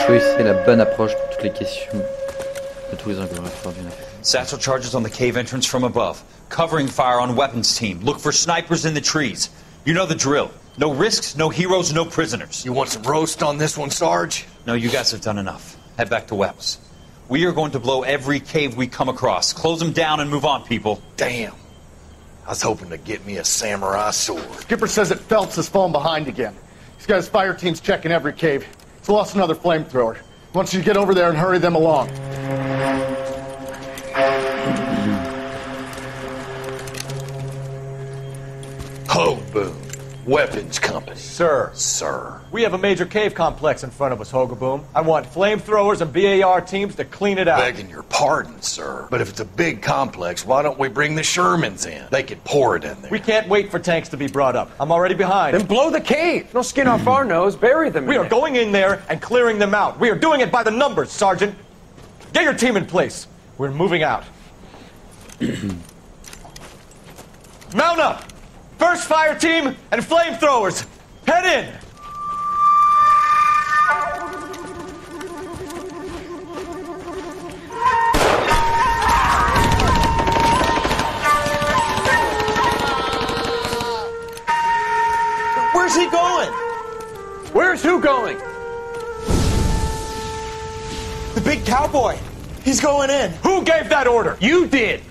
Choisissez la bonne approche pour toutes les questions de tous les angles. Satchel charges on the cave entrance from above. Covering fire on weapons team. Look for snipers in the trees. You know the drill. No risks, no heroes, no prisoners. You want some roast on this one, Sarge? No, you guys have done enough. Head back to Wells. We are going to blow every cave we come across. Close them down and move on, people. Damn. I was hoping to get me a samurai sword. Skipper says that Phelps has fallen behind again. He's got his fire teams checking every cave. He's lost another flamethrower. He wants you to get over there and hurry them along. Hoboon, Weapons Company. Sir. Sir. We have a major cave complex in front of us, Hogaboom. I want flamethrowers and BAR teams to clean it out. Begging your pardon, sir. But if it's a big complex, why don't we bring the Shermans in? They could pour it in there. We can't wait for tanks to be brought up. I'm already behind. Then blow the cave. No skin off our nose. Bury them. We are going in there and clearing them out. We are doing it by the numbers, Sergeant. Get your team in place. We're moving out. Mount up! First fire team and flamethrowers. Head in! Where's he going? Where's who going? The big cowboy. He's going in. Who gave that order? You did.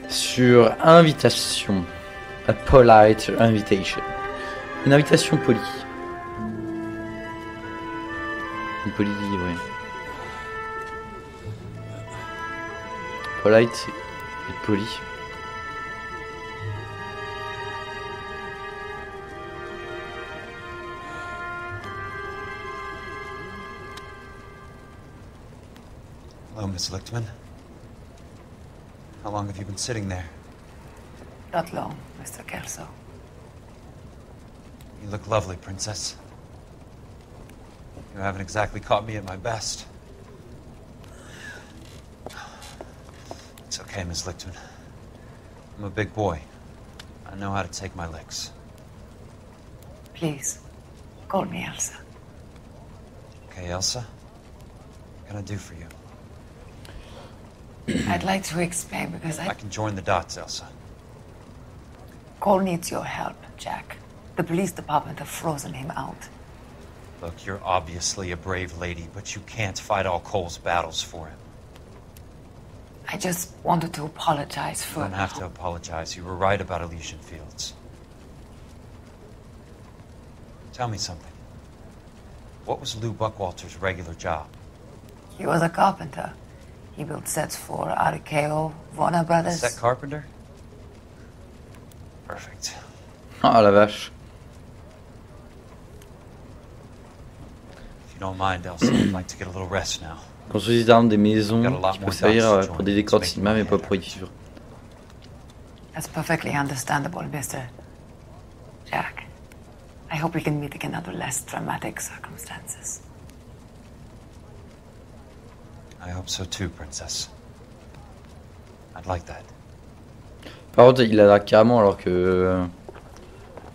Sur invitation. A polite invitation. Une invitation polie. Une polie, ouais. Polite et poli. Hello, Miss Lichtman. How long have you been sitting there? Not long, Mr. Kelso. You look lovely, Princess. You haven't exactly caught me at my best. It's okay, Miss Lichtman. I'm a big boy. I know how to take my licks. Please, call me Elsa. Okay, Elsa? What can I do for you? I'd like to explain because I can join the dots, Elsa. Cole needs your help, Jack. The police department have frozen him out. Look, you're obviously a brave lady, but you can't fight all Cole's battles for him. I just wanted to apologize for... You don't have to apologize. You were right about Elysian Fields. Tell me something. What was Lou Buckwalter's regular job? He was a carpenter. He built sets for RKO, Warner Brothers. Set carpenter? Perfect. Oh la vache. If you don't mind, Elsa, I'd like to get a little rest now. Construisez d'armes des maisons qui peuvent servir pour des décors de cinéma mais pas pour y vivre. That's perfectly understandable, Mr. Jack. I hope we can meet again under less dramatic circumstances. I hope so too, Princess. I'd like that. Par contre, il a l'air carrément alors que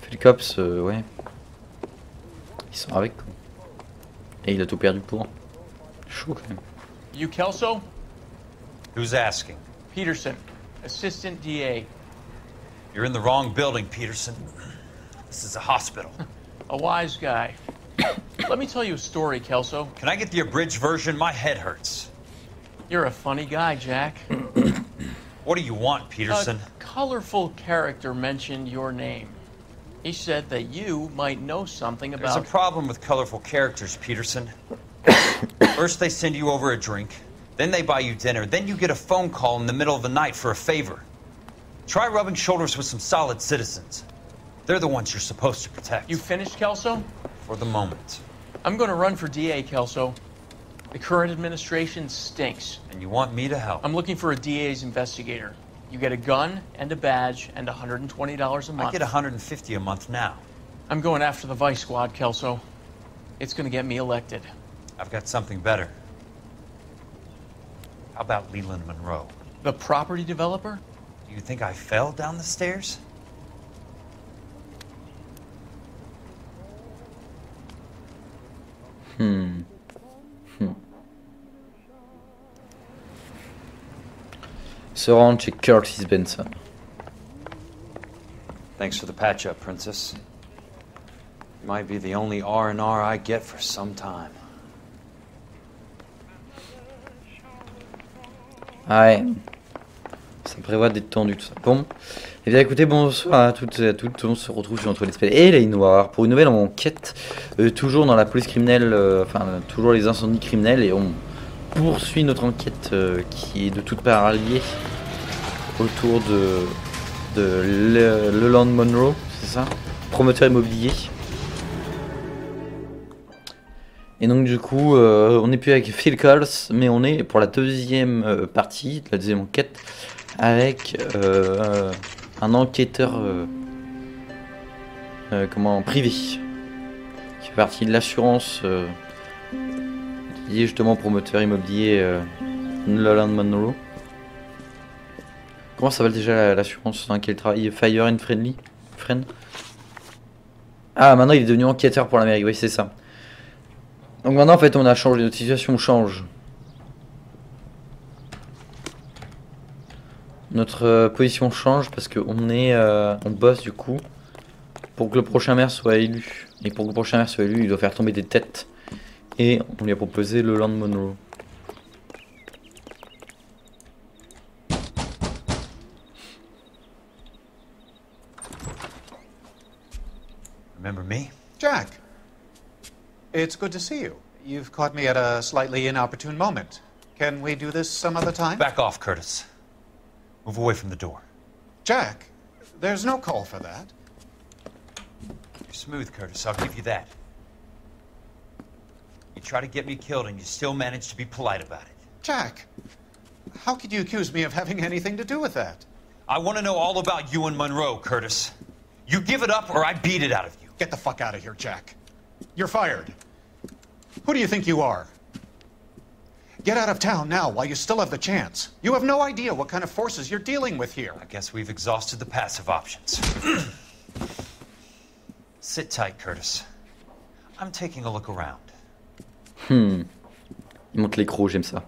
Philcops, ouais, ils sont avec quoi. Et il a tout perdu pour. Chaud quand même. You Kelso? Who's asking? Peterson, assistant DA. You're in the wrong building, Peterson. This is a hospital. A wise guy. Let me tell you a story, Kelso. Can I get the abridged version? My head hurts. You're a funny guy, Jack. What do you want, Peterson? A colorful character mentioned your name. He said that you might know something about... There's a problem with colorful characters, Peterson. First they send you over a drink, then they buy you dinner, then you get a phone call in the middle of the night for a favor. Try rubbing shoulders with some solid citizens. They're the ones you're supposed to protect. You finished, Kelso? For the moment. I'm going to run for DA, Kelso. The current administration stinks. And you want me to help? I'm looking for a DA's investigator. You get a gun and a badge and $120 a month. I get $150 a month now. I'm going after the Vice Squad, Kelso. It's going to get me elected. I've got something better. How about Leland Monroe? The property developer? Do you think I fell down the stairs? Se rendre chez Curtis Benson. Thanks for the patch-up, Princess. Might be the only R&R I get for some time. Ouais. Ça prévoit d'être tendu tout ça. Bon. Et bien écoutez, bonsoir à toutes et à toutes. On se retrouve sur notre let's play L.A Noire pour une nouvelle enquête. Toujours dans la police criminelle, enfin toujours les incendies criminels. Et on poursuit notre enquête qui est de toutes parts liée autour de L.A Monroe, c'est ça? Promoteur immobilier. Et donc du coup, on n'est plus avec Phil Calls, mais on est pour la deuxième partie, la deuxième enquête, avec un enquêteur privé, qui fait partie de l'assurance liée justement au promoteur immobilier L.A Monroe. Comment ça s'appelle déjà l'assurance dans laquelle il travaille? Fire and Friend. Ah, maintenant il est devenu enquêteur pour l'Amérique, oui c'est ça. Donc maintenant en fait on a changé, notre situation change. Notre position change parce qu'on est on bosse du coup pour que le prochain maire soit élu. Et pour que le prochain maire soit élu, il doit faire tomber des têtes. Et on lui a proposé le L.A Monroe. Remember me? Jack, it's good to see you. You've caught me at a slightly inopportune moment. Can we do this some other time? Back off, Curtis. Move away from the door. Jack, there's no call for that. You're smooth, Curtis. I'll give you that. You try to get me killed and you still manage to be polite about it. Jack, how could you accuse me of having anything to do with that? I want to know all about you and Monroe, Curtis. You give it up or I beat it out of you. Get the fuck out of here, Jack. You're fired. Who do you think you are? Get out of town now while you still have the chance. You have no idea what kind of forces you're dealing with here. I guess we've exhausted the passive options. Sit tight, Curtis. I'm taking a look around. Il monte l'écrou, j'aime ça.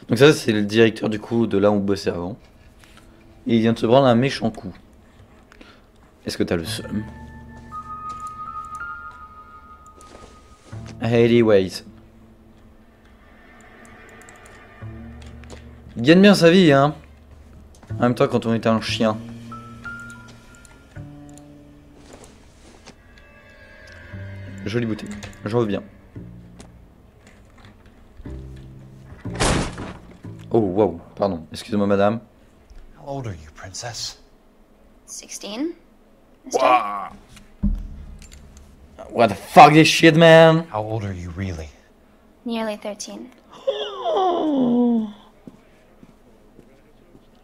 Donc ça c'est le directeur du coup de là où on bossait avant. Et il vient de se prendre un méchant coup. Est-ce que t'as le seum? Anyways. Il gagne bien sa vie, hein. En même temps, quand on était un chien. Jolie bouteille. J'en veux bien. Oh, wow. Pardon. Excusez-moi, madame. How old are you, princess? 16. Wow. What the fuck this shit, man? How old are you really? Nearly 13.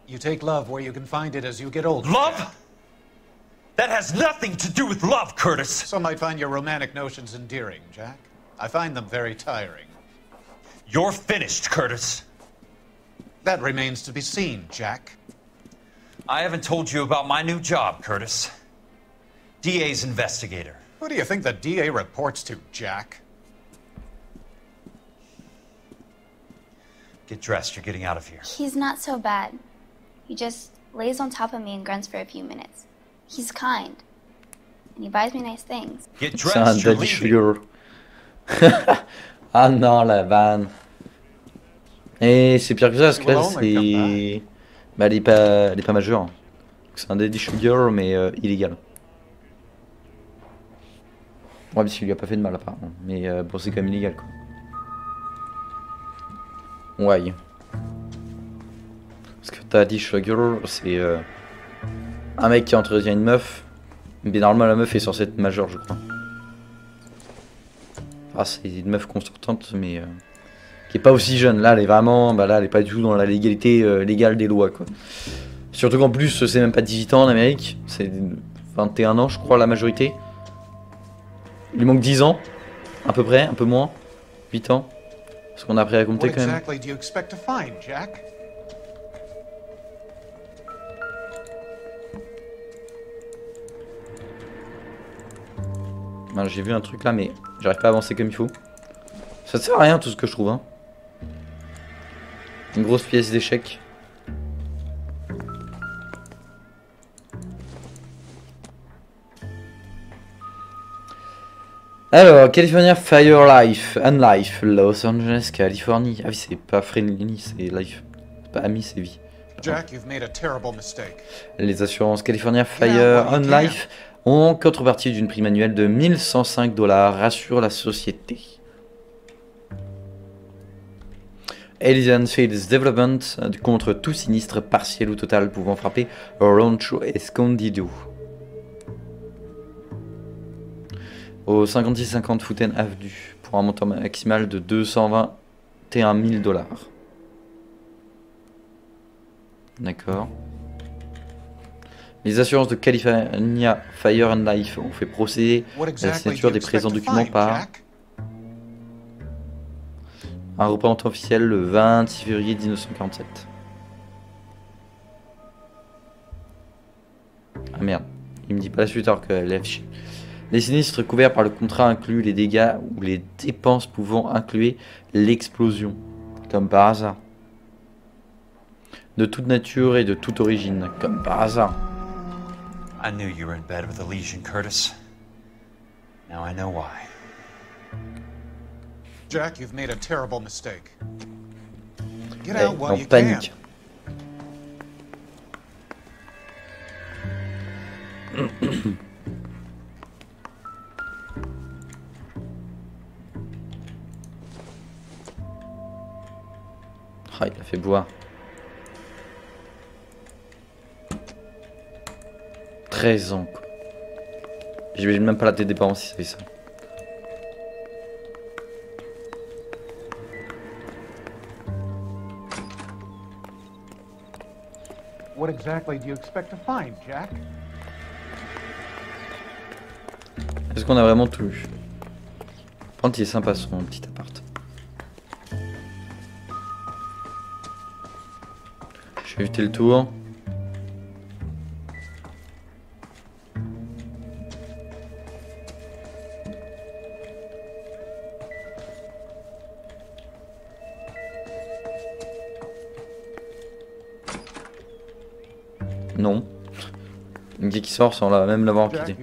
You take love where you can find it as you get older. Love? That has nothing to do with love, Curtis. Some might find your romantic notions endearing, Jack. I find them very tiring. You're finished, Curtis. That remains to be seen, Jack. I haven't told you about my new job, Curtis. DA's investigator. Who do you think the DA reports to, Jack? Get dressed, you're getting out of here. He's not so bad. He just lays on top of me and grunts for a few minutes. He's kind. And he buys me nice things. Get C'est un dressed, you're daddy leaving. sugar. Ah non, la vanne. Et c'est pire que ça, parce que là, c'est... Bah, elle est pas majeure. C'est un daddy sugar, mais illégal. Ouais, parce qu'il lui a pas fait de mal, apparemment. Mais bon, c'est quand même illégal, quoi. Ouais. Parce que daddy sugar, c'est un mec qui entretient une meuf. Mais normalement, la meuf est censée être majeure, je crois. Ah, c'est une meuf consentante, mais qui est pas aussi jeune. Là, elle est vraiment, bah là, elle est pas du tout dans la légalité légale des lois, quoi. Surtout qu'en plus, c'est même pas 18 ans en Amérique, c'est 21 ans, je crois, la majorité. Il lui manque 10 ans, à peu près, un peu moins, 8 ans. Parce qu'on a appris à compter What quand même. exactly do you expect to find, Jack? Ben, j'ai vu un truc là, mais j'arrive pas à avancer comme il faut. Ça sert à rien tout ce que je trouve. Hein. Une grosse pièce d'échec. Alors, California Fire Life, Unlife, Los Angeles, Californie. Ah oui, c'est pas Friendly, c'est Life. C'est pas Ami, c'est Vie. Jack, you've made a terrible mistake. Les assurances California Fire Unlife ont, en contrepartie d'une prime annuelle de 1105 $, rassure la société. Elysian Fields Development contre tout sinistre partiel ou total pouvant frapper Rancho Escondido. Au 5650 Fountain Avenue pour un montant maximal de 221 000 $. D'accord. Les assurances de California Fire and Life ont fait procéder à la signature des présents documents par un représentant officiel le 26 février 1947. Ah merde, il me dit pas la suite alors qu'elle est affichée. Les sinistres couverts par le contrat incluent les dégâts ou les dépenses pouvant inclure l'explosion, comme par hasard. De toute nature et de toute origine, comme par hasard. I knew you were in bed with a lesion, Curtis. Now I know why. Jack, you've made a terrible mistake. Get out while En you panique. Ah, il a fait boire. 13 ans, quoi. J'imagine même pas la tête des parents si ça fait ça. What exactly do you expect to find, Jack? Est-ce qu'on a vraiment tout lu? Par contre, il est sympa son petit appart. Je vais éviter le tour. Non. Une qui sort sans même l'avoir quitté.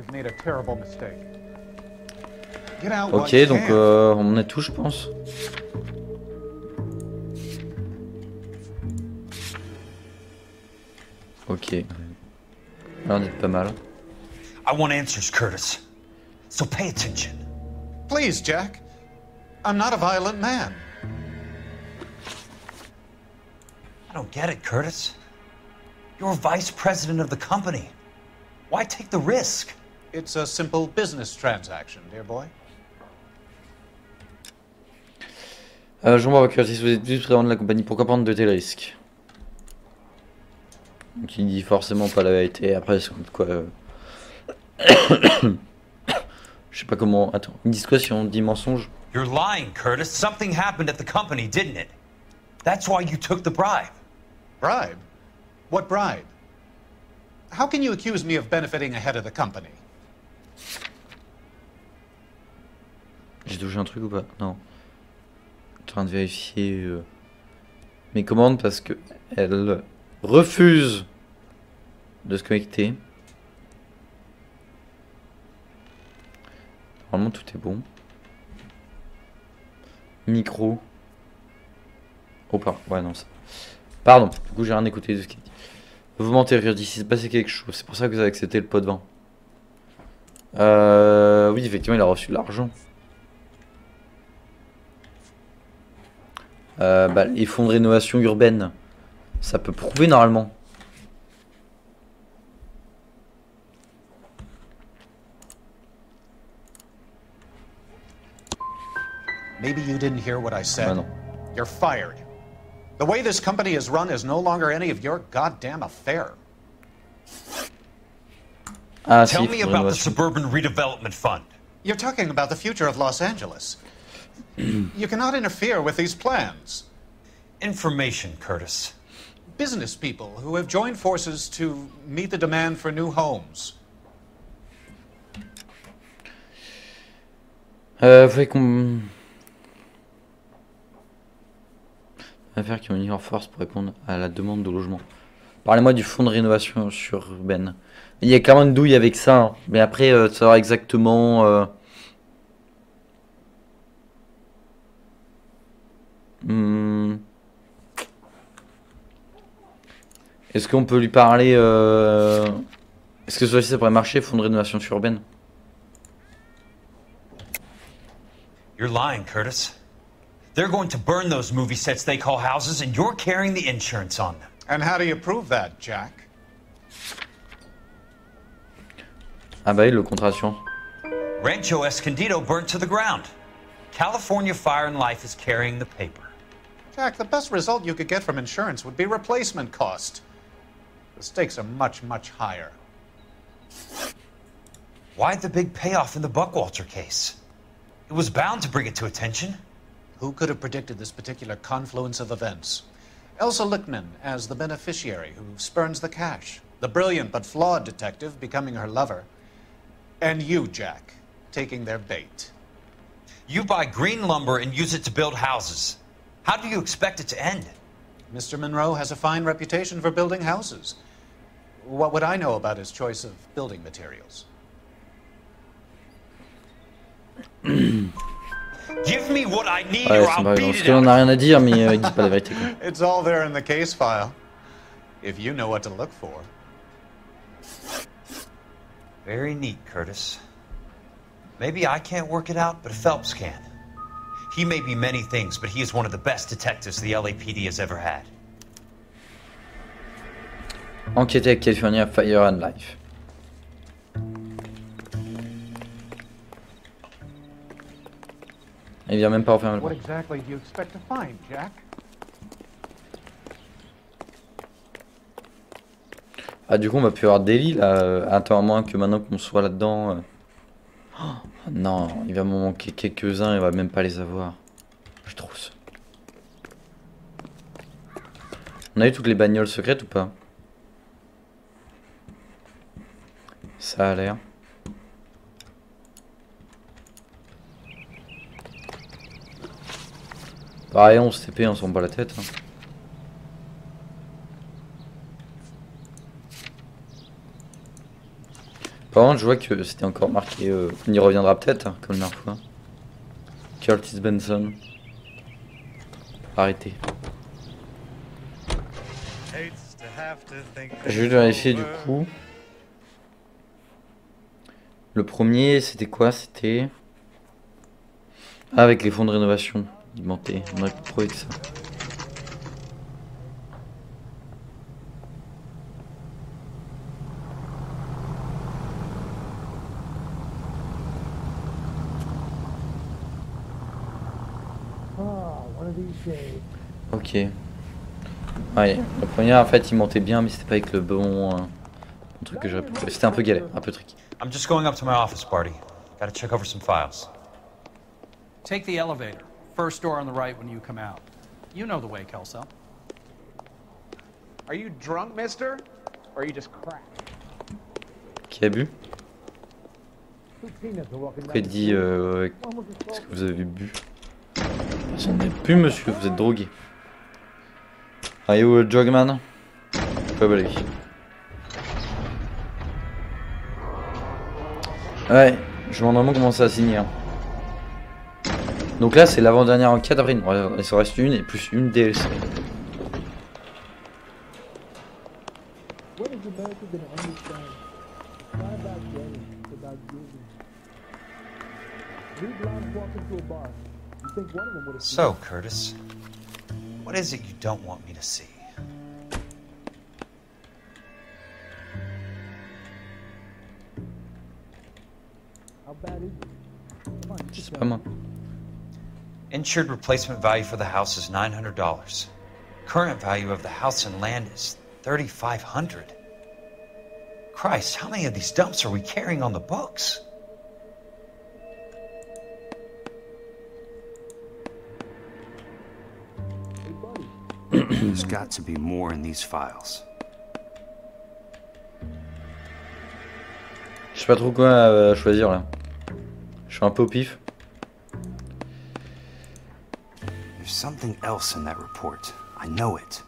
Ok, donc on est tout, je pense. Ok. Là, on est pas mal. I want answers, Curtis. So pay attention. Please, Jack. I'm not a violent man. I don't get it, Curtis. You're vice president of the company. Why take the risk? It's a simple business transaction, dear boy. Je vois que si vous êtes vice-président de la compagnie, pourquoi prendre de tels risques? Donc il dit forcément pas la vérité. Après, c'est quoi je sais pas comment. Attends, ils disent quoi si on dit mensonge? You're lying, Curtis. Something happened at the company, didn't it? That's why you took the bribe. Bribe? What bribe? How can you accuse me of benefiting ahead of the company? J'ai touché un truc ou pas? Non. En train de vérifier mes commandes parce que elle refuse de se connecter. Normalement tout est bon. Micro. Oh pardon, ouais non ça. Pardon, du coup j'ai rien écouté de ce qu'il dit. Vous mentez, il dit, s'est passé quelque chose, c'est pour ça que vous avez accepté le pot de vin. Oui effectivement il a reçu de l'argent. Bah, les fonds de rénovation urbaine, ça peut prouver normalement. Maybe you didn't hear what I said. Ah, non. You're fired. The way this company is run is no longer any of your goddamn affair. Ah, Tell si, me fonds de about the rénovation. Suburban Redevelopment Fund. You're talking about the future of Los Angeles. You cannot interfere with these plans. Information, Curtis. Business people who have joined forces to meet the demand for new homes. Faudrait qu'on... Affaires qui ont mis en force pour répondre à la demande de logement. Parlez-moi du fonds de rénovation urbaine. Il y a clairement une douille avec ça, hein. Mais après, savoir exactement... Est-ce qu'on peut lui parler... Est-ce que ça pourrait marcher, fonds de rénovation urbaine? You're lying, Curtis. They're going to burn those movie sets they call houses, and you're carrying the insurance on them. And how do you prove that, Jack? Ah bah oui, le contrat d'assurance. Rancho Escondido burnt to the ground. California Fire and Life is carrying the paper. Jack, the best result you could get from insurance would be replacement cost. The stakes are much, much higher. Why the big payoff in the Buckwalter case? It was bound to bring it to attention. Who could have predicted this particular confluence of events? Elsa Lichtman as the beneficiary who spurns the cash, the brilliant but flawed detective becoming her lover, and you, Jack, taking their bait. You buy green lumber and use it to build houses. How do you expect it to end? Mr. Monroe has a fine reputation for building houses. What would I know about his choice of building materials? Give me what I need Ouais, or c'est I'll pas beat parce it qu'on out. n'a rien à dire, mais il dit pas la vérité, quoi. It's all there in the case file, if you know what to look for. Very neat, Curtis. Maybe I can't work it out, but Phelps can. He may be many things, but he is one of the best detectives the LAPD has ever had. Enquêter avec California Fire and Life. Il vient même pas refermer le What porte. exactly do you expect to find, Jack? Ah, du coup, on va plus avoir Daily là. Attends, à moins que maintenant qu'on soit là-dedans. Oh, non, il va m'en manquer quelques-uns et on va même pas les avoir. Je trousse. On a eu toutes les bagnoles secrètes ou pas? Ça a l'air. Pareil, on se TP, on s'en bat la tête. Hein. Par contre, je vois que c'était encore marqué. On y reviendra peut-être, hein, comme la dernière fois. Curtis Benson. Arrêtez. Je vais vérifier du coup. Le premier, c'était quoi? C'était. Ah, avec les fonds de rénovation. Il mentait. On aurait pu trouver que ça. Ok. Ouais, la première en fait il montait bien mais c'était pas avec le bon truc que j'aurais pu. C'était un peu galère, un peu tricky. I'm just going up to my office, Barty. Gotta check over some files. Take the elevator. First door on the right when you come out. You know the way, Kelso. Are you drunk, mister? Or are you just cracked? Qui a bu? Pourquoi il dit est-ce que vous avez bu? Personne n'a bu, monsieur, vous êtes drogué. Are you a drug man? Probably. Ouais, je me demande vraiment comment ça a signé. Hein. Donc là, c'est l'avant-dernière enquête. Après, il s'en reste une et plus une DLC. So, Curtis, what is it you don't want me to see? Je sais pas moi. Insured replacement value for the house is $900. Current value of the house and land is $3,500. Christ, how many of these dumps are we carrying on the books? There's got to be more in these files. Je sais pas trop quoi choisir là. Je suis un peu au pif. There's something else in that report. I know it.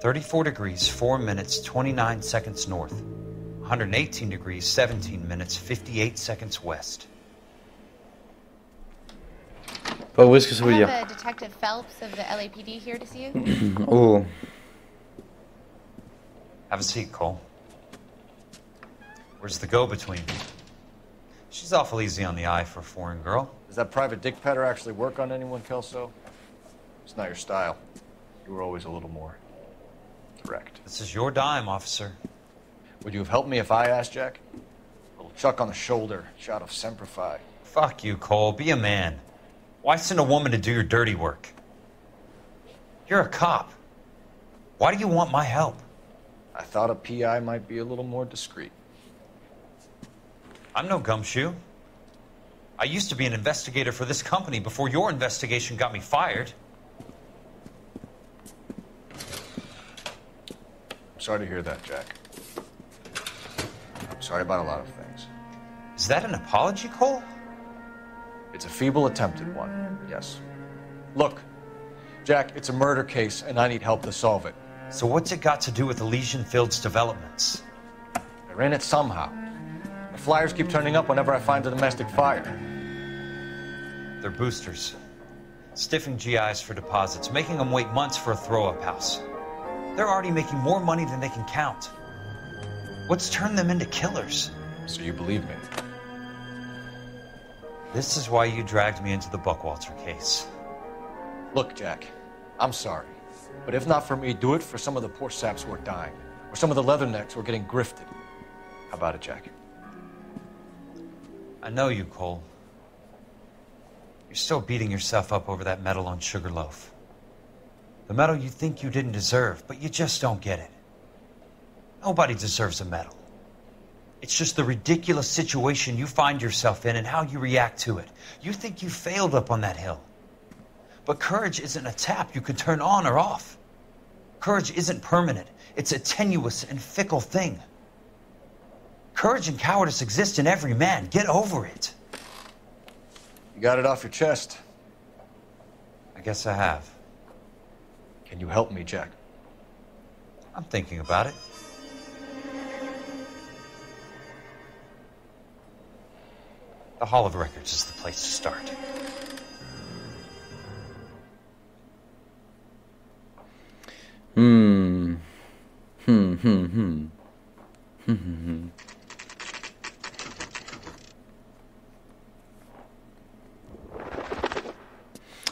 $34 4 minutes 29 seconds north. 118 degrees 17 minutes 58 seconds west. Pas où est-ce que ça veut I dire? have Detective Phelps of the LAPD here to see you. Oh. Have a seat, Cole. Where's the go-between? She's awful easy on the eye for a foreign girl. Does that private dick petter actually work on anyone, Kelso? It's not your style. You were always a little more direct. This is your dime, officer. Would you have helped me if I asked, Jack? A little chuck on the shoulder, shot of Semper Fi. Fuck you, Cole. Be a man. Why send a woman to do your dirty work? You're a cop. Why do you want my help? I thought a PI might be a little more discreet. I'm no gumshoe. I used to be an investigator for this company before your investigation got me fired. I'm sorry to hear that, Jack. I'm sorry about a lot of things. Is that an apology, Cole? It's a feeble attempted one, yes. Look, Jack, it's a murder case, and I need help to solve it. So what's it got to do with Elysian Fields developments? They're in it somehow. The flyers keep turning up whenever I find a domestic fire. They're boosters. Stiffing GIs for deposits, making them wait months for a throw-up house. They're already making more money than they can count. What's turned them into killers? So you believe me? This is why you dragged me into the Buckwalter case. Look, Jack, I'm sorry. But if not for me, do it for some of the poor saps who are dying. Or some of the leathernecks who are getting grifted. How about it, Jack? I know you, Cole. You're still beating yourself up over that medal on Sugarloaf. The medal you think you didn't deserve, but you just don't get it. Nobody deserves a medal. It's just the ridiculous situation you find yourself in and how you react to it. You think you failed up on that hill. But courage isn't a tap you can turn on or off. Courage isn't permanent. It's a tenuous and fickle thing. Courage and cowardice exist in every man. Get over it. You got it off your chest. I guess I have. Can you help me, Jack? I'm thinking about it. The Hall of Records is the place to start.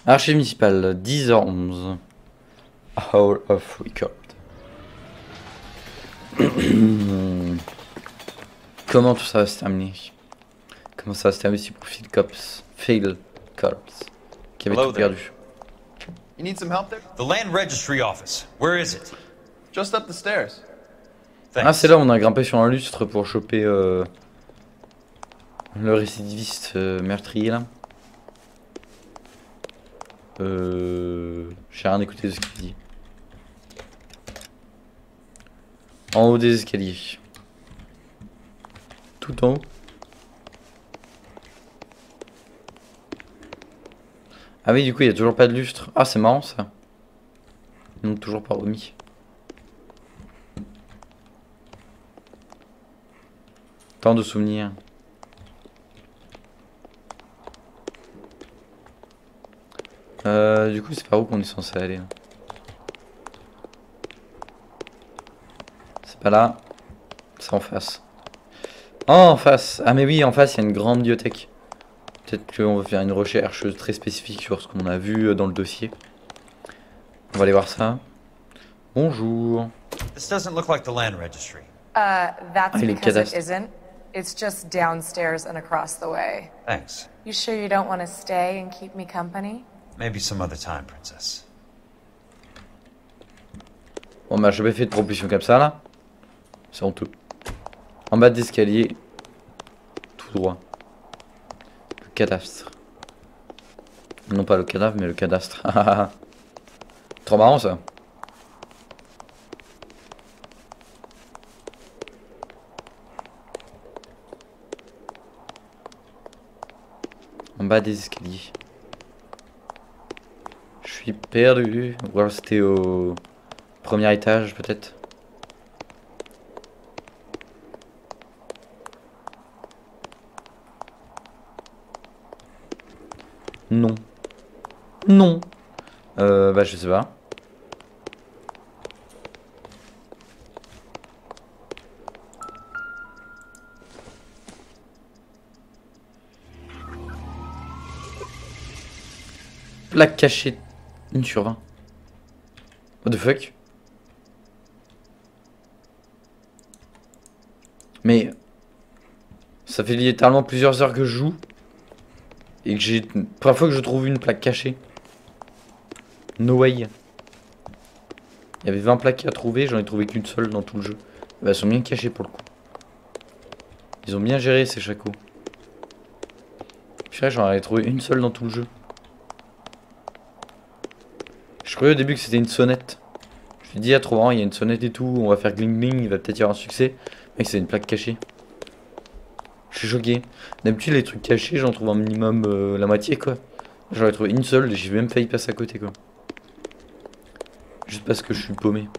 Archive municipale, 10h11. Hall of Record. Comment tout ça va se terminer? Comment ça va se terminer ici pour Phil Cops? Phil Cops. Qui avait tout perdu. You need some help there? The Land Registry Office. Where is it? Just up the stairs. Thanks. Ah, c'est là où on a grimpé sur un lustre pour choper le récidiviste meurtrier là. J'ai rien écouté de ce qu'il dit. En haut des escaliers. Tout en haut. Ah oui, du coup, il n'y a toujours pas de lustre. Ah, c'est marrant ça. Ils n'ont toujours pas remis. Tant de souvenirs. Du coup, c'est par où qu'on est censé aller là? C'est pas là. C'est en face. Oh, en face. Ah mais oui, en face, il y a une grande bibliothèque. Peut-être qu'on va faire une recherche très spécifique sur ce qu'on a vu dans le dossier. On va aller voir ça. Bonjour. This doesn't look like the Land Registry. That's il est because it cadastre. isn't. It's just downstairs and across the way. Thanks. You sure you don't want to stay and keep me company? Maybe some other time, Princess. Bon bah, j'ai jamais fait de proposition comme ça là. C'est honteux. En bas d'escalier. Tout droit. Le cadastre. Non pas le cadavre mais le cadastre. Trop marrant ça. En bas des escaliers. Je suis perdu. Ou alors c'était au premier étage peut-être. Non. Non. Bah je sais pas. Plaque cachée. 1 sur 20. What the fuck? Mais ça fait littéralement plusieurs heures que je joue. Et que j'ai... Première fois que je trouve une plaque cachée. No way. Il y avait 20 plaques à trouver, j'en ai trouvé qu'une seule dans tout le jeu. Bah, elles sont bien cachées pour le coup. Ils ont bien géré ces chacos. J'en ai trouvé une seule dans tout le jeu. Je croyais au début que c'était une sonnette. Je me suis dit, ah trop marrant, il y a une sonnette et tout, on va faire gling gling, il va peut-être y avoir un succès. Mec, c'est une plaque cachée. Je suis choqué. D'habitude, les trucs cachés, j'en trouve un minimum la moitié quoi. J'en ai trouvé une seule et j'ai même failli passer à côté quoi. Juste parce que je suis paumé.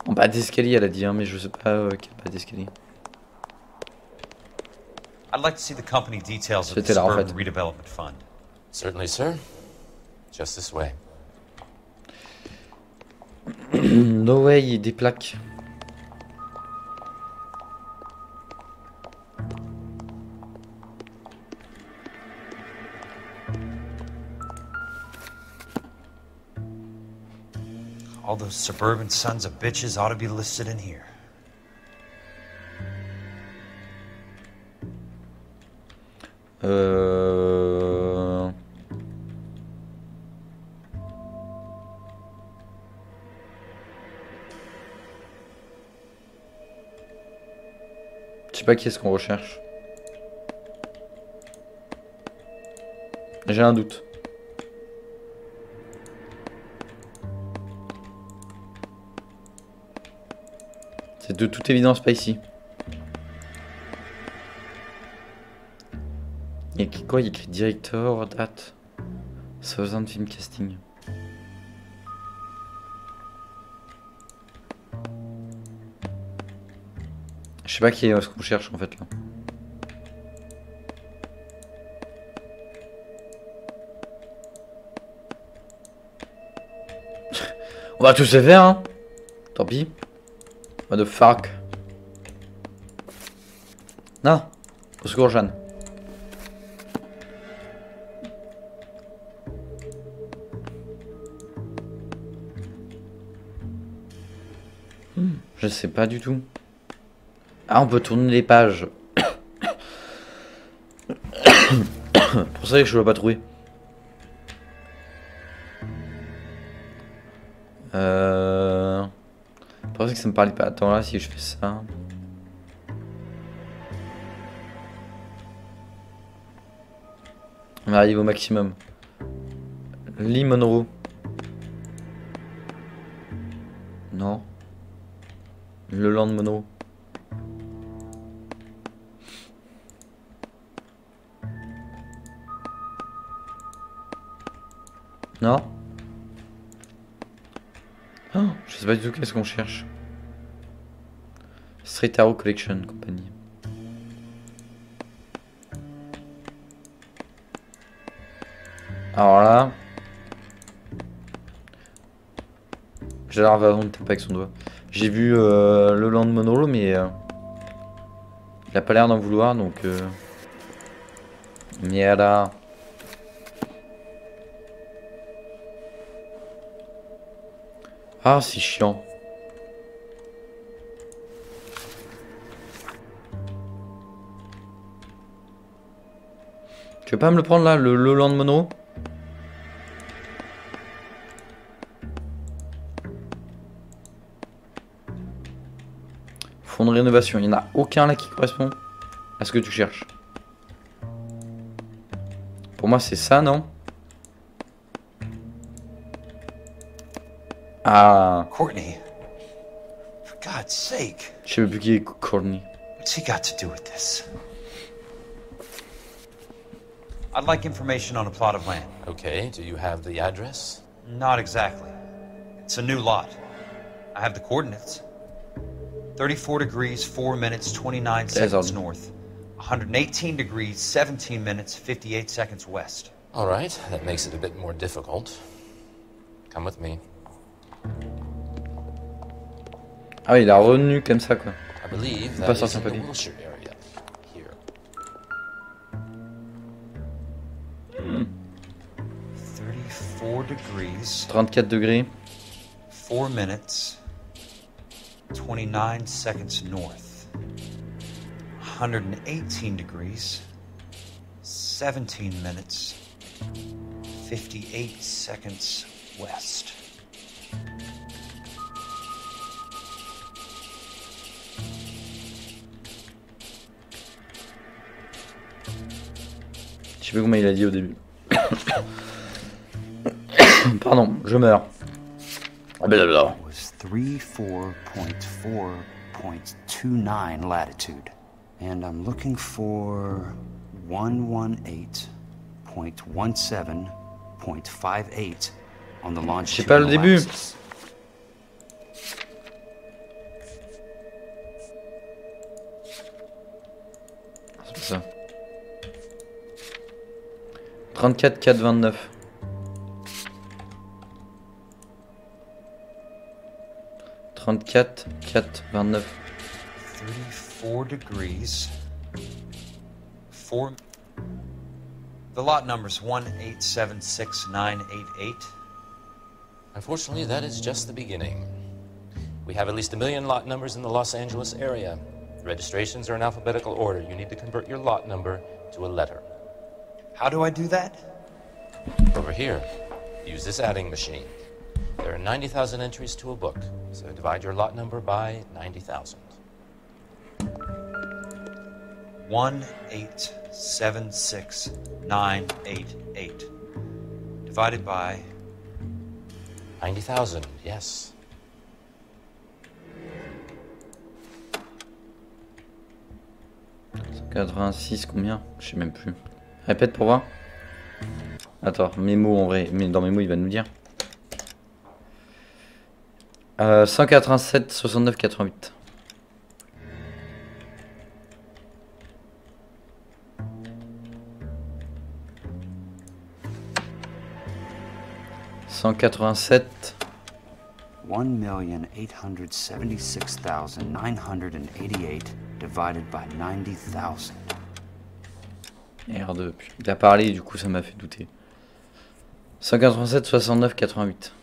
En bas d'escalier, elle a dit, hein, mais je sais pas quel bas d'escalier. I'd like to see the company details of the C'était là en Suburban fait. Redevelopment Fund. Certainly, sir. Just this way. No way, il y a des plaques. All those suburban sons of bitches ought to be listed in here. Je sais pas qui est-ce qu'on recherche. J'ai un doute. C'est de toute évidence pas ici. Il y a quoi? Il y a écrit director, date, Southern Film Casting. Je sais pas qui est ce qu'on cherche en fait là. On va tous les faire hein. Tant pis. What the fuck. Non. Au secours Jeanne. Je sais pas du tout. Ah, on peut tourner les pages. Pour ça que je ne l'ai pas trouvé. Pour ça que ça me parlait pas. Attends là, si je fais ça. On arrive au maximum. Lee Monroe. Non. Le Land Monroe. Non. Oh, je sais pas du tout qu'est-ce qu'on cherche. Street Arrow Collection Company. Alors là, j'ai l'air de taper avec son doigt. J'ai vu le Land Monroe, mais il a pas l'air d'en vouloir, donc mierda. Ah, c'est chiant. Tu veux pas me le prendre là, le Land Monroe? Fonds de rénovation. Il n'y en a aucun là qui correspond à ce que tu cherches. Pour moi, c'est ça, non? Ah. Courtney. For God's sake. Je sais plus qui est Courtney. What's he got to do with this? I'd like information on a plot of land. Okay, do you have the address? Not exactly. It's a new lot. I have the coordinates. 34 degrees, 4 minutes, 29 seconds north. 118 degrees, 17 minutes, 58 seconds west. All right, that makes it a bit more difficult. Come with me. Ah oui, il a revenu comme ça quoi. I believe Pas that is sorti un in the papier. Wilshire area. Here. 34 degrees. 34 degrés. 4 minutes, 29 seconds north. 118 degrees, 17 minutes, 58 seconds west. Je sais plus comment il a dit au début. Pardon, je meurs. Blablabla. Was 34.4.29 latitude. And I'm looking for 118.17.58 on the longitudinal Je sais pas le début. axis. C'est pas ça. 34 4 29. 34 4 29. 34 degrees. 4. The lot number's 1876988. Unfortunately, that is just the beginning. We have at least 1 million lot numbers in the Los Angeles area. Registrations are in alphabetical order. You need to convert your lot number to a letter. How do I do that? Over here, use this adding machine. There are 90,000 entries to a book, so divide your lot number by 90,000. 1876988 divided by 90,000, yes. – 86 combien? Je sais même plus. Répète pour voir. Attends, mémo en vrai. Mais dans mémo il va nous dire. 187 69 88. « 187 1,876,988 divided by 90,000. R2. Il a parlé, du coup ça m'a fait douter. 187 69 88.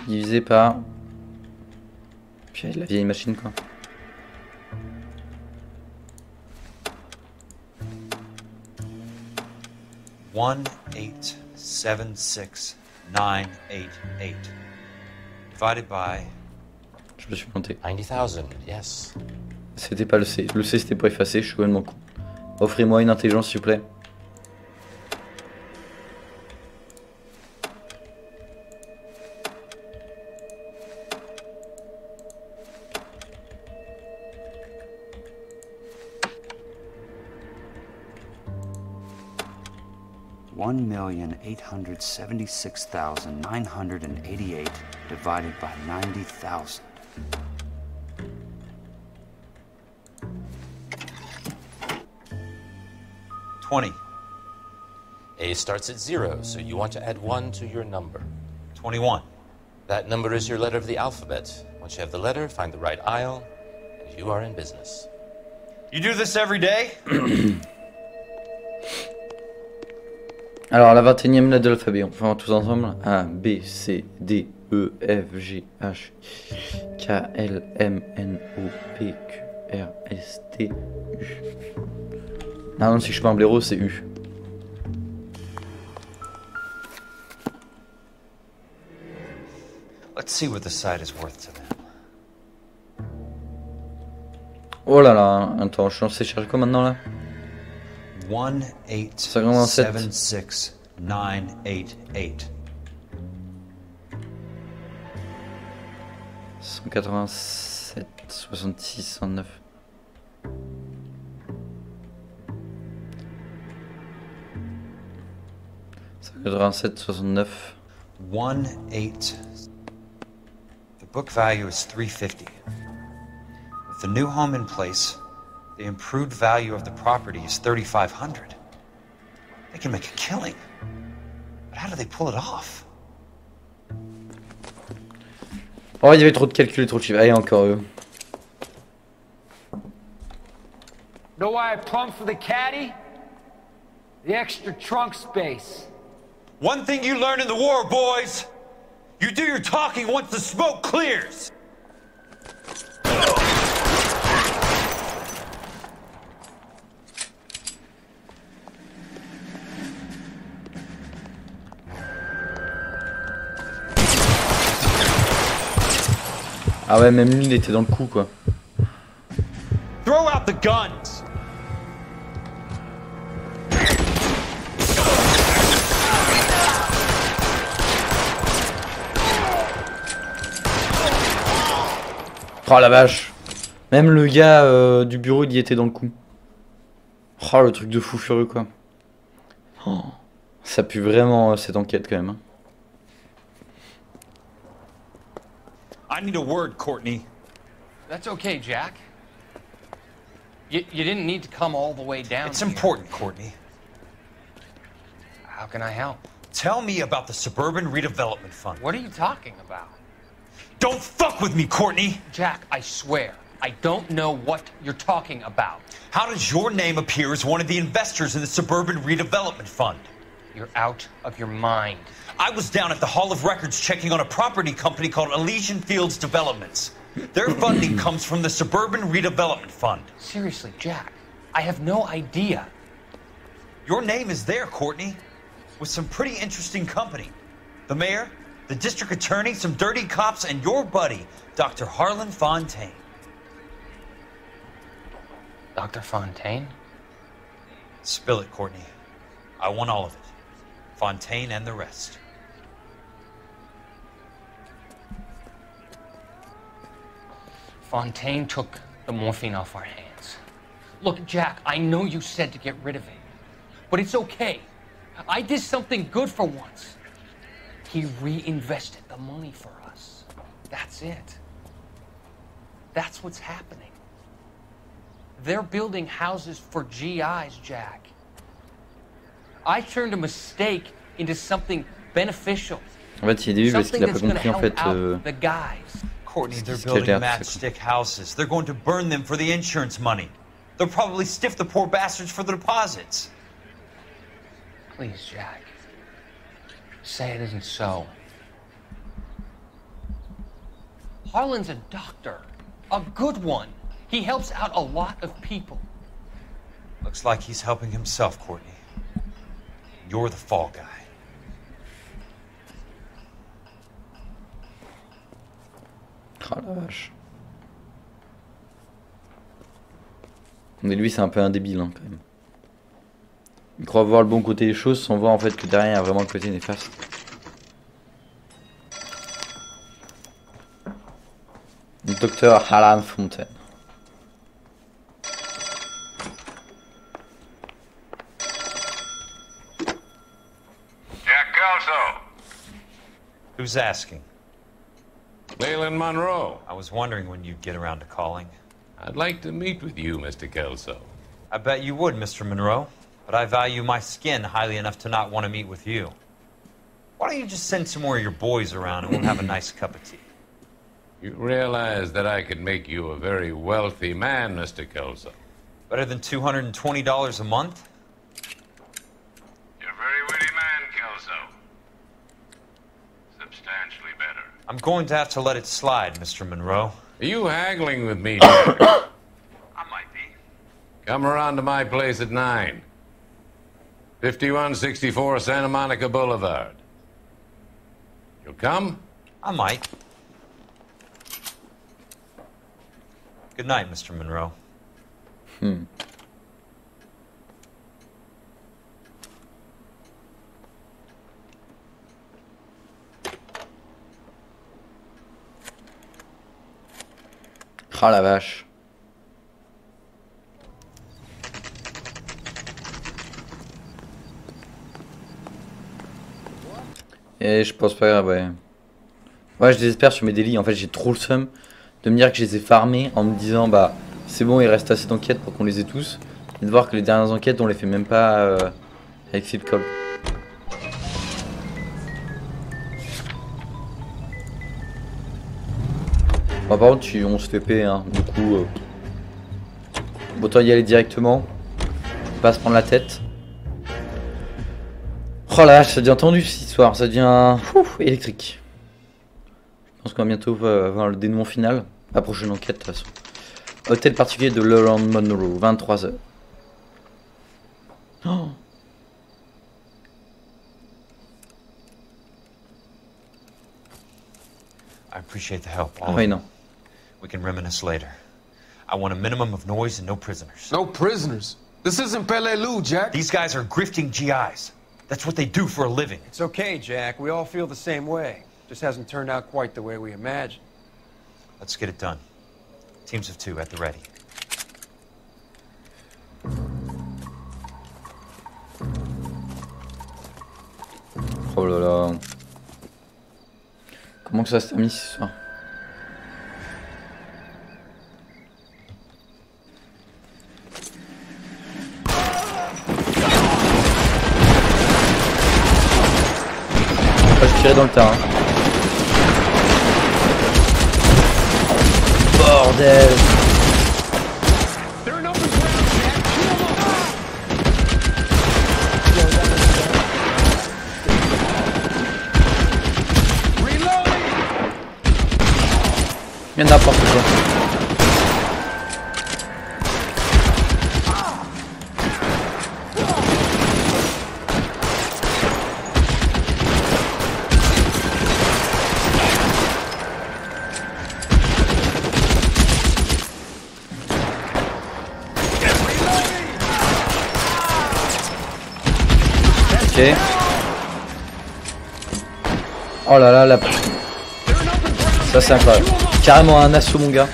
Divisé par... Puis la vieille machine quoi. One 1876988 divided by. Je me suis planté. 90,000, yes. C'était pas le C. Le C c'était pas effacé, je suis complètement con. Offrez-moi une intelligence s'il vous plaît. $1,876,988 divided by 90,000. $20. A starts at 0, so you want to add 1 to your number. 21. That number is your letter of the alphabet. Once you have the letter, find the right aisle, and you are in business. You do this every day? Alors la 21e lettre de l'alphabet, on peut faire tous ensemble. A, B, C, D, E, F, G, H, K, L, M, N, O, P, Q, R, S, T, U. Non, non, si je suis pas un blaireau, c'est U. see what the site is worth to them. Oh là là, attends, je suis censé chercher quoi maintenant là? 1876988. 187 66 109. The book value is $350. With the new home in place, the improved value of the property is $3,500. They can make a killing. But how do they pull it off? Oh, il y avait trop de calculs et trop de chiffres. Allez, encore eux. Know why I plumbed for the caddy? The extra trunk space. One thing you learn in the war, boys. You do your talking once the smoke clears. Ah ouais, même lui il était dans le coup quoi. Throw out the guns. Oh la vache. Même le gars du bureau il y était dans le coup. Oh le truc de fou furieux quoi. Oh, ça pue vraiment cette enquête quand même. Hein. I need a word, Courtney. That's okay, Jack. You didn't need to come all the way down. It's important, Courtney. How can I help? Tell me about the Suburban Redevelopment Fund. What are you talking about? Don't fuck with me, Courtney! Jack, I swear, I don't know what you're talking about. How does your name appear as one of the investors in the Suburban Redevelopment Fund? You're out of your mind. I was down at the Hall of Records checking on a property company called Elysian Fields Developments. Their funding comes from the Suburban Redevelopment Fund. Seriously, Jack, I have no idea. Your name is there, Courtney, with some pretty interesting company. The mayor, the district attorney, some dirty cops, and your buddy, Dr. Harlan Fontaine. Dr. Fontaine? Spill it, Courtney. I want all of it. Fontaine and the rest. Fontaine took the morphine off our hands. Look, Jack, I know you said to get rid of it, but it's okay. I did something good for once. He reinvested the money for us. That's it. That's what's happening. They're building houses for GIs, Jack. I turned a mistake into something beneficial. En fait, il est début parce qu'il a pas compris en fait. The guys. Courtney, they're building matchstick houses. They're going to burn them for the insurance money. They'll probably stiff the poor bastards for the deposits. Please, Jack. Say it isn't so. Harlan's a doctor. A good one. He helps out a lot of people. Looks like he's helping himself, Courtney. You're the fall guy. Oh la vache. Mais lui c'est un peu un débile hein, quand même. Il croit voir le bon côté des choses sans voir en fait que derrière il y a vraiment le côté néfaste. Le docteur Harlan Fontaine. Jack Kelso. Who's asking? Leland Monroe. I was wondering when you'd get around to calling. I'd like to meet with you, Mr. Kelso. I bet you would, Mr. Monroe. But I value my skin highly enough to not want to meet with you. Why don't you just send some more of your boys around and we'll have a nice cup of tea? You realize that I could make you a very wealthy man, Mr. Kelso. Better than $220 a month? You're a very witty man, Kelso. Substantially better. I'm going to have to let it slide, Mr. Monroe. Are you haggling with me, Jack? I might be. Come around to my place at 9. 5164 Santa Monica Boulevard. You'll come? I might. Good night, Mr. Monroe. Ah la vache. Et je pense pas, ouais. Ouais, je désespère sur mes délits. En fait, j'ai trop le seum de me dire que je les ai farmés en me disant, bah, c'est bon, il reste assez d'enquêtes pour qu'on les ait tous. Et de voir que les dernières enquêtes, on les fait même pas avec Phil Cobb. Bon, par contre, on se fait payer, hein. Du coup, autant y aller directement. Pas se prendre la tête. Oh là, ça devient tendu cette histoire. Ça devient électrique. Je pense qu'on va bientôt avoir le dénouement final. La prochaine enquête, de toute façon. Hôtel particulier de L.A Noire, 23h. Oh. I appreciate the help. Ah oui, non. We can reminisce later. I want a minimum of noise and no prisoners. No prisoners? This isn't L.A, Jack. These guys are grifting GIs. That's what they do for a living. It's okay, Jack. We all feel the same way. Just hasn't turned out quite the way we imagined. Let's get it done. Teams of 2 at the ready. Oh là là. Comment que ça se termine ce soir? Je tirais dans le tas. Hein. Bordel. Il y a n'importe quoi. Ok. Oh là là, la... Ça c'est incroyable. Carrément un assaut mon gars.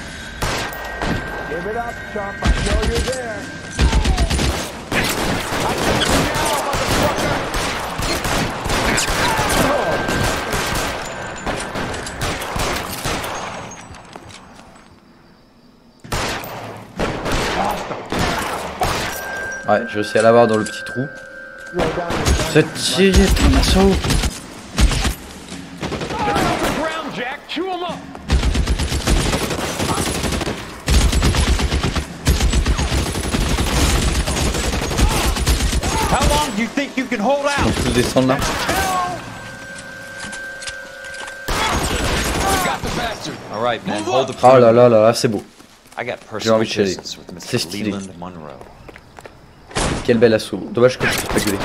Ouais, j'ai réussi à l'avoir dans le petit trou. C'est tiré ton assaut. You think you can hold out? On peut descendre là. Alright, man, hold the Oh là là là là, c'est beau. I got J'ai envie de chialer. C'est stylé. Quel bel assaut. Dommage que je puisse pas gueuler.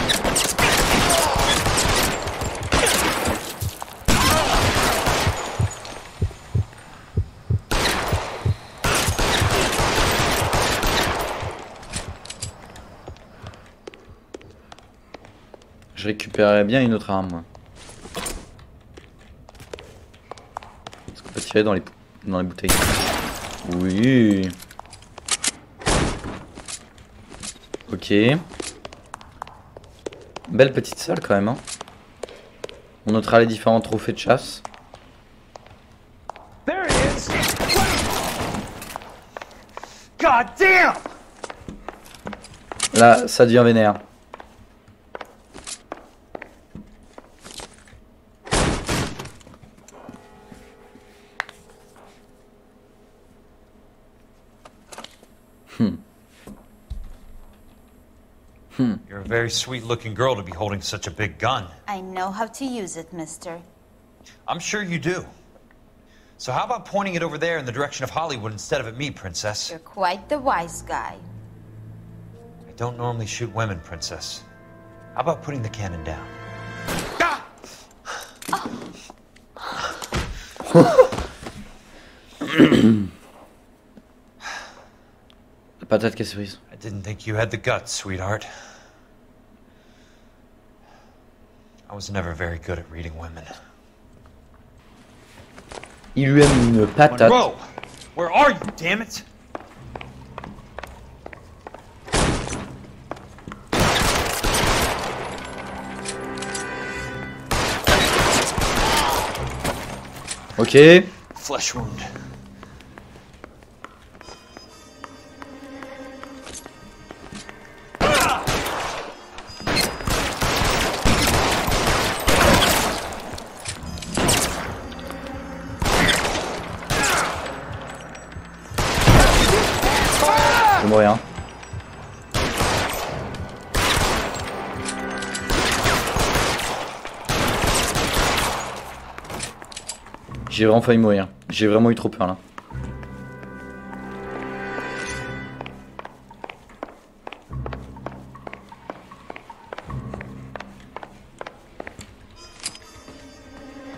Je récupérerais bien une autre arme, moi. Est-ce qu'on peut tirer dans les bouteilles? Oui. Ok. Belle petite salle quand même, hein. On notera les différents trophées de chasse. There it is. God damn. Là, ça devient vénère. You're a very sweet-looking girl to be holding such a big gun. I know how to use it, mister. I'm sure you do. So how about pointing it over there in the direction of Hollywood instead of at me, Princess? You're quite the wise guy. I don't normally shoot women, Princess. How about putting the cannon down? patate cassée prise. I didn't think you had the guts, sweetheart. I was never very good at reading women. Il lui aime une patate. Monroe, where are you, damn it? Ok. Flesh wound. Je vais mourir. J'ai vraiment failli mourir. J'ai vraiment eu trop peur là.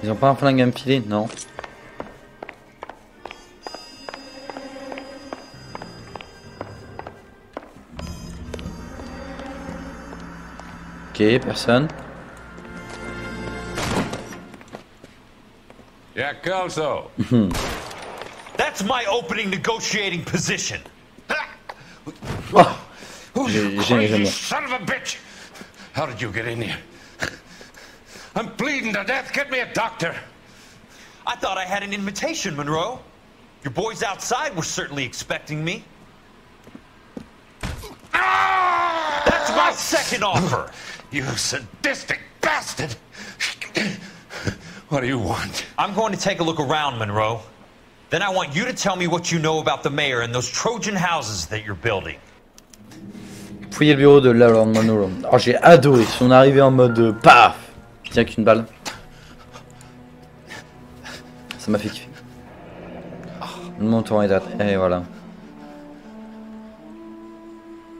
Ils ont pas un flingue à me filer? Non. Ok, personne. Jack Kelso. That's my opening negotiating position. You son of a bitch! How did you get in here? I'm bleeding to death. Get me a doctor. I thought I had an invitation, Monroe. Your boys outside were certainly expecting me. That's my second offer. You sadistic bastard! What do you want? I'm going to take a look around, Monroe. Then I want you to tell me what you know about the mayor and those Trojan houses that you're building. Fouiller le bureau de L.A Noire. Oh, j'ai adoré son arrivée en mode paf. Tiens qu'une balle. Ça m'a fait kiffer. Mon temps est et voilà.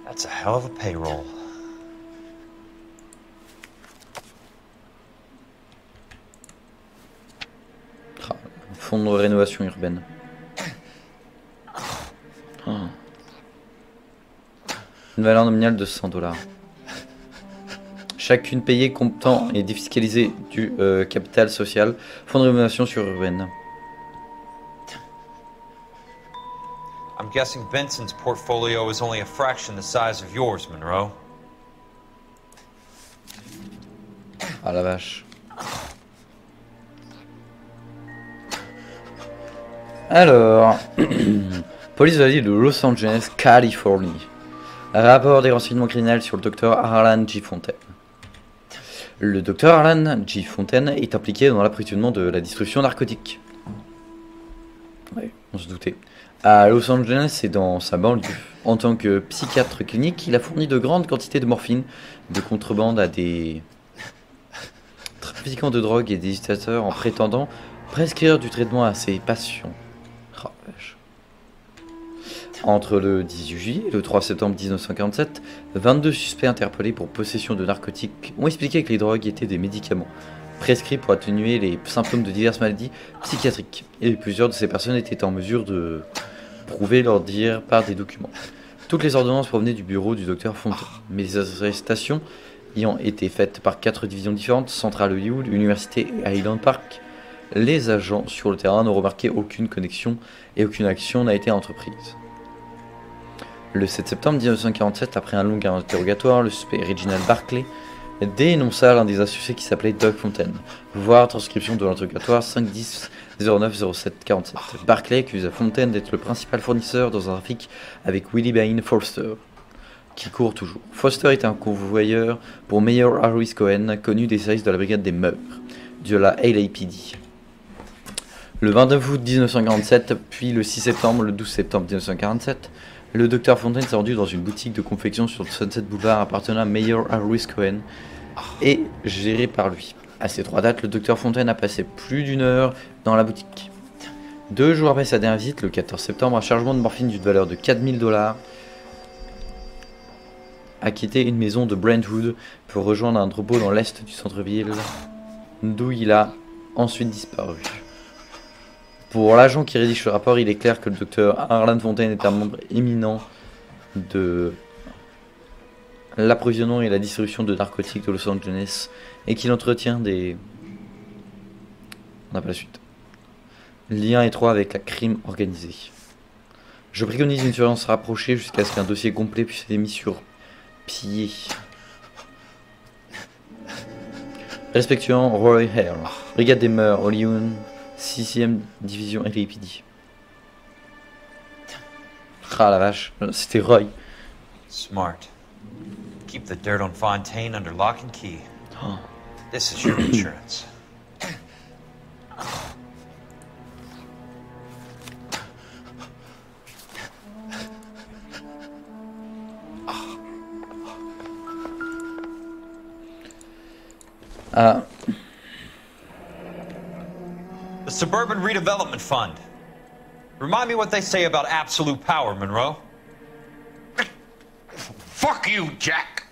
That's a hell of a payroll. Fonds de rénovation urbaine. Oh. Une valeur nominale de $100. Chacune payée comptant et défiscalisée du capital social. Fonds de rénovation urbaine. I'm guessing Benson's portfolio is only a fraction the size of yours, Monroe. Ah la vache. Alors, police de la ville de Los Angeles, Californie. Rapport des renseignements criminels sur le docteur Harlan J. Fontaine. Le docteur Harlan J. Fontaine est impliqué dans l'emprisonnement de la distribution narcotique. Oui, on se doutait. À Los Angeles et dans sa banlieue. En tant que psychiatre clinique, il a fourni de grandes quantités de morphine, de contrebande à des trafiquants de drogue et des dictateurs en prétendant prescrire du traitement à ses patients. Oh, vache. Entre le 18 juillet et le 3 septembre 1947, 22 suspects interpellés pour possession de narcotiques ont expliqué que les drogues étaient des médicaments prescrits pour atténuer les symptômes de diverses maladies psychiatriques. Et plusieurs de ces personnes étaient en mesure de prouver leur dire par des documents. Toutes les ordonnances provenaient du bureau du docteur Fontaine, mais les arrestations ayant été faites par 4 divisions différentes, Central Hollywood, Université et Highland Park, les agents sur le terrain n'ont remarqué aucune connexion et aucune action n'a été entreprise. Le 7 septembre 1947, après un long interrogatoire, le suspect Reginald Barclay dénonça l'un des associés qui s'appelait Doug Fontaine. Voir transcription de l'interrogatoire 510-09-07-47. Barclay accusa Fontaine d'être le principal fournisseur dans un trafic avec Willie Bain Foster, qui court toujours. Foster était un convoyeur pour Mayor Harris Cohen, connu des services de la brigade des mœurs, de la LAPD. Le 29 août 1947, puis le 6 septembre, le 12 septembre 1947, le docteur Fontaine s'est rendu dans une boutique de confection sur le Sunset Boulevard appartenant à Mayor Harris Cohen et géré par lui. À ces 3 dates, le docteur Fontaine a passé plus d'1 heure dans la boutique. 2 jours après sa dernière visite, le 14 septembre, un chargement de morphine d'une valeur de $4000 a quitté une maison de Brentwood pour rejoindre un entrepôt dans l'est du centre-ville, d'où il a ensuite disparu. Pour l'agent qui rédige ce rapport, il est clair que le docteur Harlan Fontaine est un membre éminent de l'approvisionnement et la distribution de narcotiques de Los Angeles et qu'il entretient des... On n'a pas la suite. Lien étroit avec la crime organisé. Je préconise une surveillance rapprochée jusqu'à ce qu'un dossier complet puisse être mis sur pied. Respectuant Roy Hale, Brigade des Mœurs, Hollywood, 6e division LAPD. Ah la vache, c'était Roy. Smart. Keep the dirt on Fontaine under lock and key. This is your insurance. The Suburban Redevelopment Fund. Remind me what they say about absolute power, Monroe. Fuck you, Jack.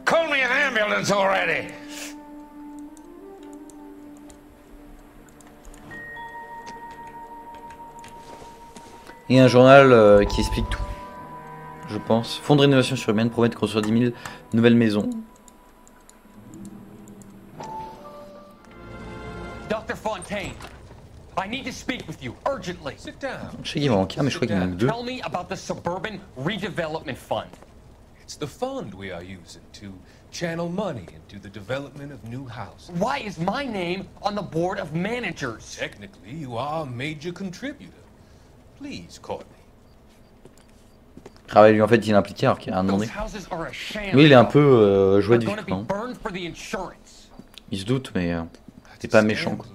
Call me an ambulance already. Et un journal qui explique tout, je pense. Fonds de rénovation surhumaine promet de construire 10 000 nouvelles maisons. Dr. Fontaine, I need to speak with you urgently. Sit down. Je sais qu'il manque un, mais je crois qu'il manque deux. Tell me about the Suburban Redevelopment Fund. It's the fund we are using to channel money into the development of new houses. Why is my name on the board of managers? Technically, you are a major contributor. Please, Courtney. Ah ouais, lui en fait il est impliqué alors qu'il a rien demandé. Lui il est un peu jouet du non. Il se doute mais t'es pas méchant quoi.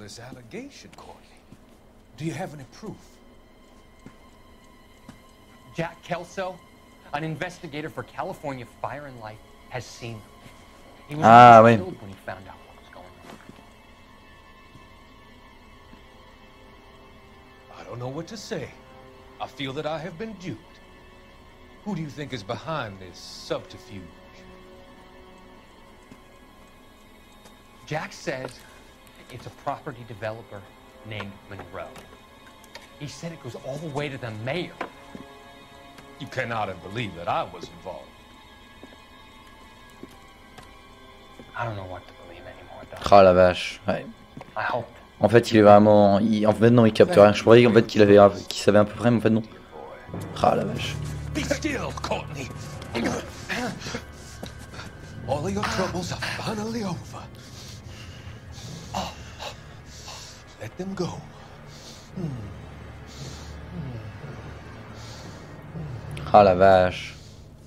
Do you have any proof? Jack Kelso, an investigator for California Fire and Life, has seen them. He was killed when he found out what was going on. I don't know what to say. I feel that I have been duped. Who do you think is behind this subterfuge? Jack says it's a property developer named Monroe. He said it goes all the way to the mayor. You cannot believe that I was involved. I don't know what to believe anymore, Doc. Ah la vache, ouais. I hope. En fait il est vraiment... En fait non il capte rien. Je croyais en fait qu'il savait à peu près mais en fait non. Ah la vache. Be still, Courtney. All of your troubles are finally over. Let them go. Ah la vache.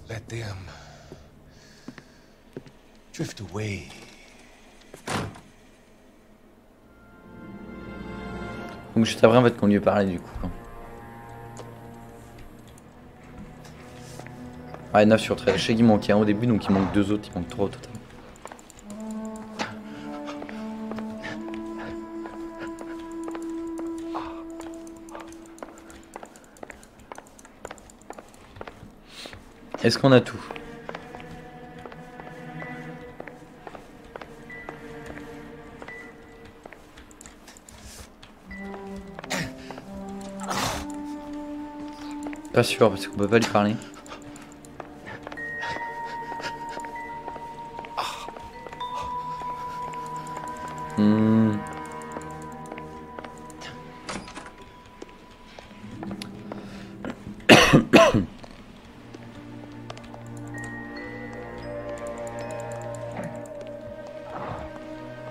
Let them drift away. Donc je t'apprends en fait qu'on lui parlait du coup. Ouais 9 sur 13. Je sais qu'il manquait un au début donc il manque 2 autres, il manque 3 au total. Est-ce qu'on a tout? Pas sûr parce qu'on peut pas lui parler.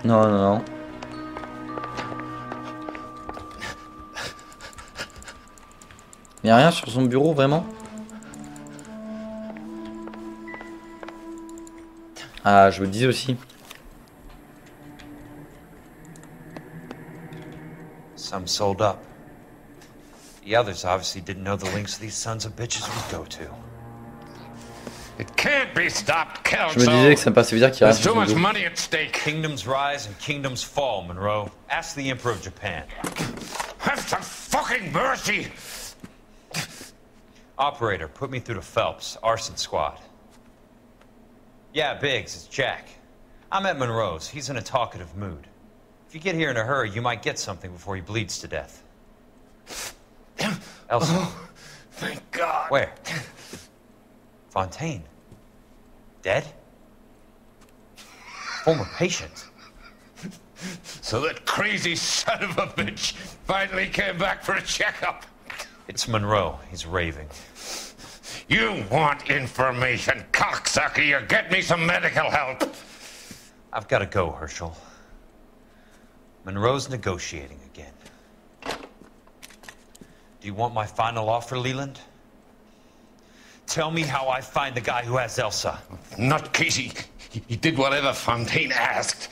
Non, non, non. Il n'y a rien sur son bureau, vraiment? Ah, je me disais aussi. Some sold up. The others obviously didn't know the links these sons of bitches would go to. It can't be stopped, Kelso. Je me disais que ça me passait dire qu'il y a There's too much money at stake. Kingdoms rise and kingdoms fall, Monroe. Ask the Emperor of Japan. Have some fucking mercy. Operator, put me through to Phelps, arson squad. Yeah, Biggs, it's Jack. I'm at Monroe's. He's in a talkative mood. If you get here in a hurry, you might get something before he bleeds to death. Elsa. Oh, thank God. Where? Fontaine. Dead? Former patient. So that crazy son of a bitch finally came back for a checkup. It's Monroe. He's raving. You want information, cocksucker. You get me some medical help. I've got to go, Herschel. Monroe's negotiating again. Do you want my final offer, Leland? Tell me how I find the guy who has Elsa. Not Casey. He did whatever Fontaine asked.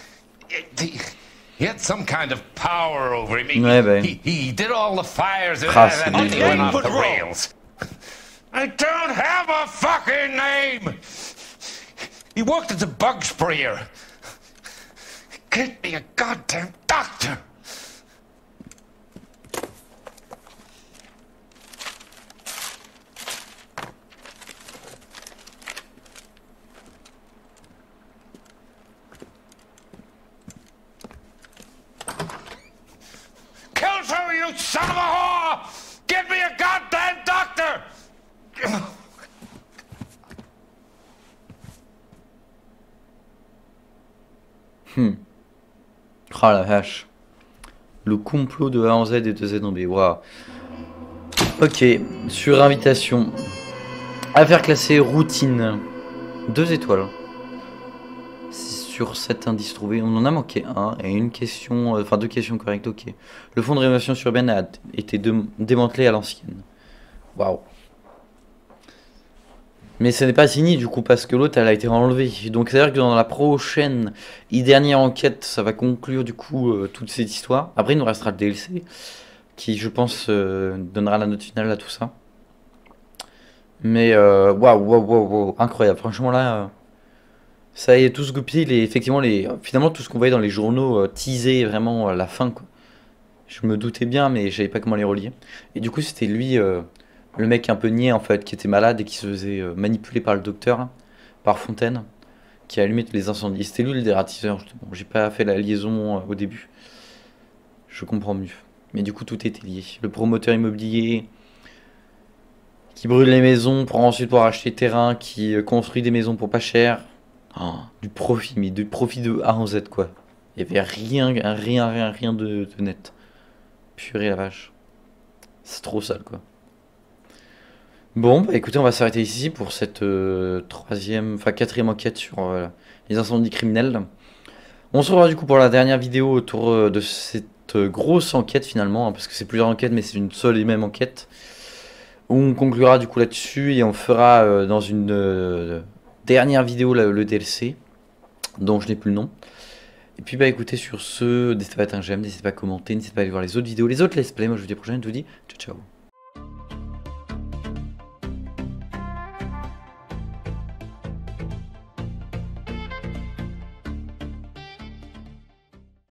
He had some kind of power over him. He did all the fires and he went off the rails. I don't have a fucking name! He worked as a bug sprayer. Get me a goddamn doctor! Kelso, you son of a whore! Get me a goddamn doctor! Oh la vache. Le complot de A en Z et de Z en B. Waouh. Ok, sur invitation. Affaire classée routine. 2 étoiles. Sur 7 indices trouvés, on en a manqué un et une question, enfin 2 questions correctes, ok. Le fonds de rénovation urbaine a été démantelé à l'ancienne. Waouh. Mais ce n'est pas fini du coup parce que l'autre elle a été enlevée. Donc c'est à dire que dans la prochaine et dernière enquête, ça va conclure du coup toute cette histoire. Après il nous restera le DLC qui je pense donnera la note finale à tout ça. Mais waouh, incroyable. Franchement là, ça y est tout ce goupil et effectivement finalement tout ce qu'on voyait dans les journaux teasait vraiment la fin quoi. Je me doutais bien mais je savais pas comment les relier. Et du coup c'était lui... le mec un peu niais en fait, qui était malade et qui se faisait manipuler par le docteur, par Fontaine, qui a allumé tous les incendies. C'était lui le dératiseur, justement. J'ai pas fait la liaison au début. Je comprends mieux. Mais du coup, tout était lié. Le promoteur immobilier qui brûle les maisons pour ensuite pouvoir acheter terrain, qui construit des maisons pour pas cher. Oh, du profit, mais du profit de A en Z, quoi. Il y avait rien de net. Purée la vache. C'est trop sale, quoi. Bon, bah écoutez, on va s'arrêter ici pour cette quatrième enquête sur les incendies criminels. On se revoit du coup pour la dernière vidéo autour de cette grosse enquête finalement, hein, parce que c'est plusieurs enquêtes, mais c'est une seule et même enquête. Où on conclura du coup là-dessus et on fera dans une dernière vidéo le DLC, dont je n'ai plus le nom. Et puis bah écoutez, sur ce, n'hésitez pas à mettre un j'aime, n'hésitez pas à commenter, n'hésitez pas à aller voir les autres vidéos, les autres let's play. Moi je vous dis à la prochaine, je vous dis ciao ciao.